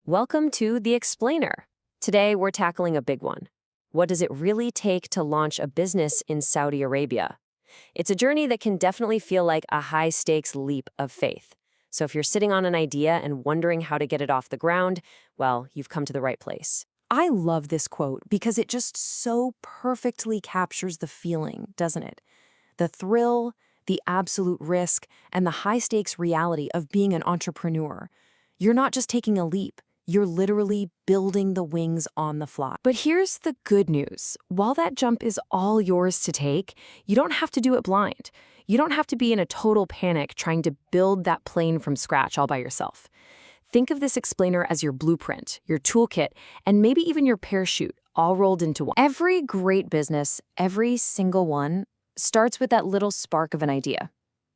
Welcome to The Explainer. Today, we're tackling a big one. What does it really take to launch a business in Saudi Arabia? It's a journey that can definitely feel like a high-stakes leap of faith. So if you're sitting on an idea and wondering how to get it off the ground, well, you've come to the right place. I love this quote because it just so perfectly captures the feeling, doesn't it? The thrill, the absolute risk, and the high-stakes reality of being an entrepreneur. You're not just taking a leap, you're literally building the wings on the fly. But here's the good news. While that jump is all yours to take, you don't have to do it blind. You don't have to be in a total panic trying to build that plane from scratch all by yourself. Think of this explainer as your blueprint, your toolkit, and maybe even your parachute, all rolled into one. Every great business, every single one, starts with that little spark of an idea.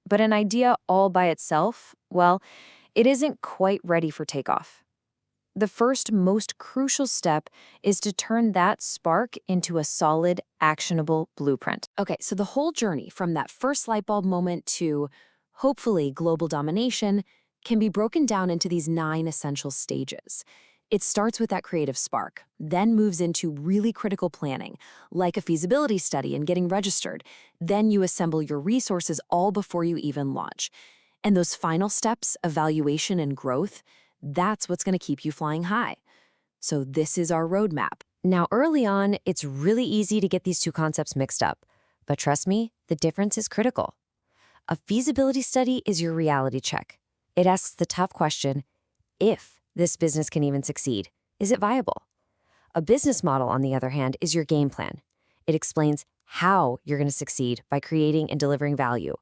But an idea all by itself, well, it isn't quite ready for takeoff. The first, most crucial step is to turn that spark into a solid, actionable blueprint. Okay, so the whole journey from that first light bulb moment to, hopefully, global domination can be broken down into these 9 essential stages. It starts with that creative spark, then moves into really critical planning, like a feasibility study and getting registered. Then you assemble your resources all before you even launch. And those final steps, evaluation and growth, that's what's going to keep you flying high. So this is our roadmap. Now, early on, it's really easy to get these two concepts mixed up. But trust me, the difference is critical. A feasibility study is your reality check. It asks the tough question, if this business can even succeed, is it viable? A business model, on the other hand, is your game plan. It explains how you're going to succeed by creating and delivering value.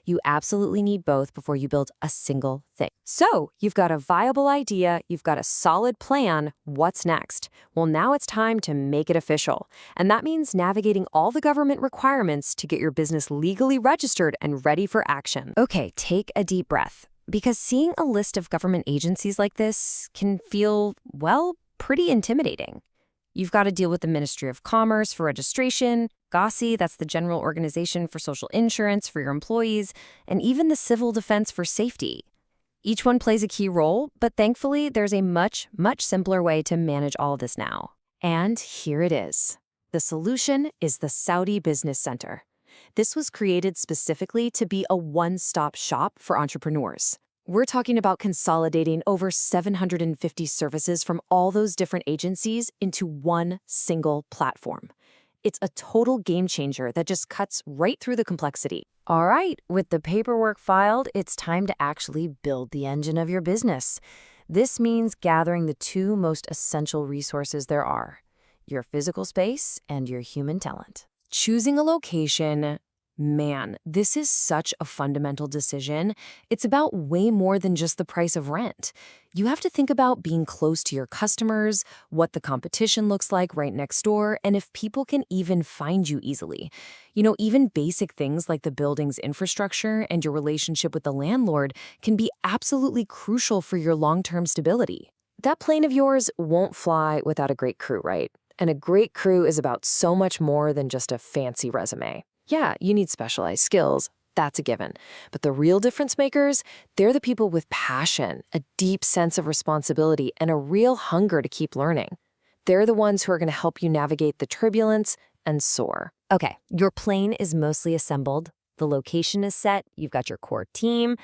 You absolutely need both before you build a single thing. So, you've got a viable idea, you've got a solid plan, what's next? Well, now it's time to make it official. And that means navigating all the government requirements to get your business legally registered and ready for action. Okay, take a deep breath. Because seeing a list of government agencies like this can feel, well, pretty intimidating. You've got to deal with the Ministry of Commerce for registration, GOSI, that's the General Organization for Social Insurance for your employees, and even the Civil Defense for safety. Each one plays a key role, but thankfully there's a much simpler way to manage all of this now. And here it is. The solution is the Saudi Business Center. This was created specifically to be a one-stop shop for entrepreneurs. We're talking about consolidating over 750 services from all those different agencies into one single platform. It's a total game changer that just cuts right through the complexity. All right, with the paperwork filed, it's time to actually build the engine of your business. This means gathering the 2 most essential resources there are, your physical space and your human talent. Choosing a location, man, this is such a fundamental decision. It's about way more than just the price of rent. You have to think about being close to your customers, what the competition looks like right next door, and if people can even find you easily. Even basic things like the building's infrastructure and your relationship with the landlord can be absolutely crucial for your long-term stability. That plane of yours won't fly without a great crew, right? And a great crew is about so much more than just a fancy resume. Yeah, you need specialized skills, that's a given. But the real difference makers, they're the people with passion, a deep sense of responsibility, and a real hunger to keep learning. They're the ones who are going to help you navigate the turbulence and soar. Okay, your plane is mostly assembled, the location is set, you've got your core team,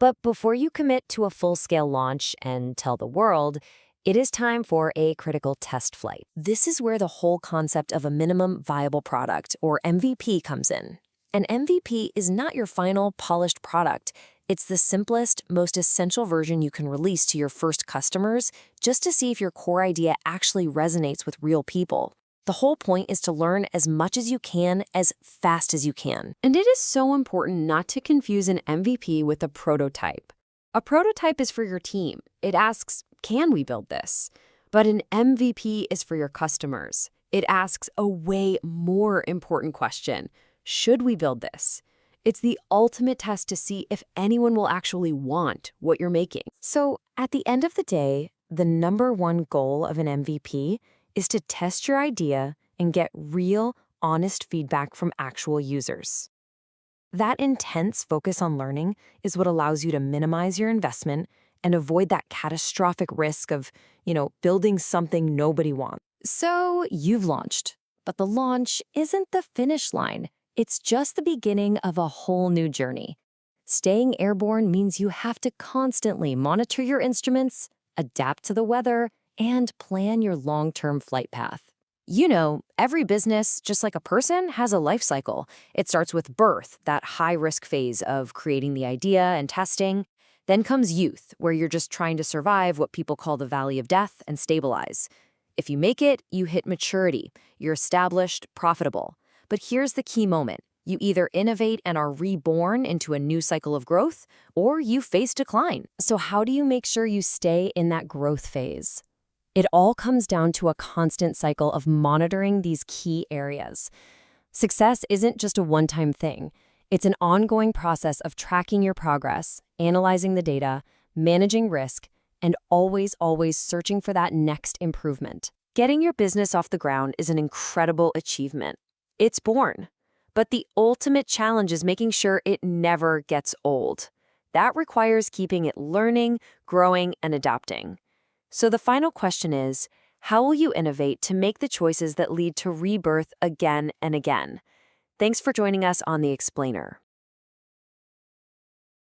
but before you commit to a full-scale launch and tell the world, it is time for a critical test flight. This is where the whole concept of a minimum viable product, or MVP, comes in. An MVP is not your final, polished product. It's the simplest, most essential version you can release to your first customers just to see if your core idea actually resonates with real people. The whole point is to learn as much as you can, as fast as you can. And it is so important not to confuse an MVP with a prototype. A prototype is for your team. It asks, can we build this? But an MVP is for your customers. It asks a way more important question. Should we build this? It's the ultimate test to see if anyone will actually want what you're making. So at the end of the day, the #1 goal of an MVP is to test your idea and get real, honest feedback from actual users. That intense focus on learning is what allows you to minimize your investment and avoid that catastrophic risk of, building something nobody wants. So you've launched, but the launch isn't the finish line. It's just the beginning of a whole new journey. Staying airborne means you have to constantly monitor your instruments, adapt to the weather, and plan your long-term flight path. Every business, just like a person, has a life cycle. It starts with birth, that high-risk phase of creating the idea and testing. Then comes youth, where you're just trying to survive what people call the valley of death and stabilize. If you make it, you hit maturity. You're established, profitable. But here's the key moment. You either innovate and are reborn into a new cycle of growth, or you face decline. So how do you make sure you stay in that growth phase? It all comes down to a constant cycle of monitoring these key areas. Success isn't just a one-time thing. It's an ongoing process of tracking your progress, analyzing the data, managing risk, and always searching for that next improvement. Getting your business off the ground is an incredible achievement. It's born. But the ultimate challenge is making sure it never gets old. That requires keeping it learning, growing, and adapting. So the final question is, how will you innovate to make the choices that lead to rebirth again and again? Thanks for joining us on The Explainer.